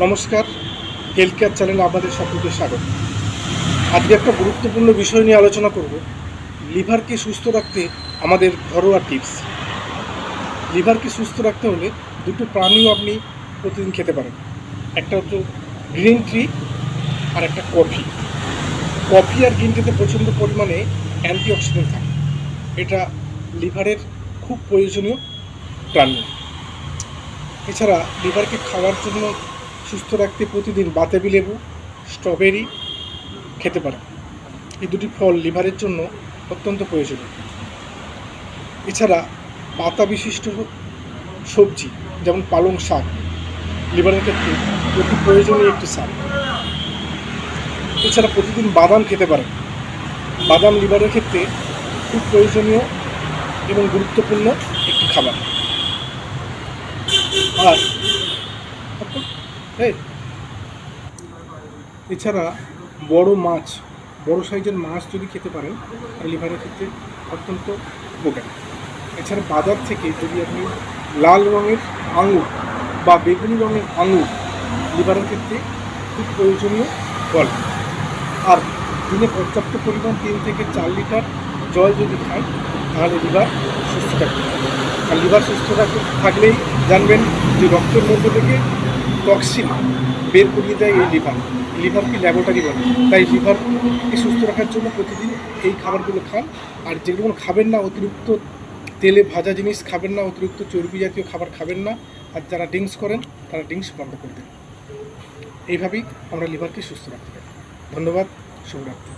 নমস্কার, health care চ্যানেলে আপনাদের সকলকে স্বাগত। আজকে একটা গুরুত্বপূর্ণ বিষয় নিয়ে আলোচনা করব। লিভারকে সুস্থ রাখতে আমাদের ঘরোয়া টিপস। লিভারকে সুস্থ রাখতে হলে দুটো প্রাণীও আপনি প্রতিদিন খেতে পারেন। একটা হচ্ছে গ্রিন টি আর একটা কফি। কফি আর গ্রিন টিতে প্রচণ্ড পরিমাণে অ্যান্টিঅক্সিডেন্ট থাকে। এটা লিভারের খুব প্রয়োজনীয় প্রাণী। এছাড়া লিভারকে খাওয়ার জন্য সুস্থ রাখতে প্রতিদিন বাতাবি লেবু, স্ট্রবেরি খেতে পারেন। এই দুটি ফল লিভারের জন্য অত্যন্ত প্রয়োজনীয়। এছাড়া পাতা বিশিষ্ট সবজি যেমন পালং শাক লিভারের ক্ষেত্রে অতি প্রয়োজনীয় একটি শাক। এছাড়া প্রতিদিন বাদাম খেতে পারেন। বাদাম লিভারের ক্ষেত্রে খুব প্রয়োজনীয় এবং গুরুত্বপূর্ণ একটি খাবার। আর এছাড়া বড় মাছ, বড় সাইজের মাছ যদি খেতে পারেন তাহলে লিভারের ক্ষেত্রে অত্যন্ত উপকারী। এছাড়া বাজার থেকে যদি আপনি লাল রঙের আঙুর বা বেগুনি রঙের আঙুর লিভারের ক্ষেত্রে খুব প্রয়োজনীয় ফল। আর দিনে পর্যাপ্ত পরিমাণ 3 থেকে 4 লিটার জল যদি খান তাহলে লিভার সুস্থ থাকবে। আর লিভার সুস্থ থাকলেই জানবেন যে রক্তের মধ্যে থেকে টক্সিন বের করিয়ে দেয় এই লিভারকে ল্যাবরেটরি বলে। তাই লিভারকে সুস্থ রাখার জন্য প্রতিদিন এই খাবারগুলো খান। আর যেগুলো খাবেন না, অতিরিক্ত তেলে ভাজা জিনিস খাবেন না, অতিরিক্ত চর্বি জাতীয় খাবার খাবেন না। আর যারা ড্রিঙ্কস করেন তারা ড্রিঙ্কস বন্ধ করে দেন। এইভাবেই আমরা লিভারকে সুস্থ রাখতে পারি। ধন্যবাদ, শুভরাত্রি।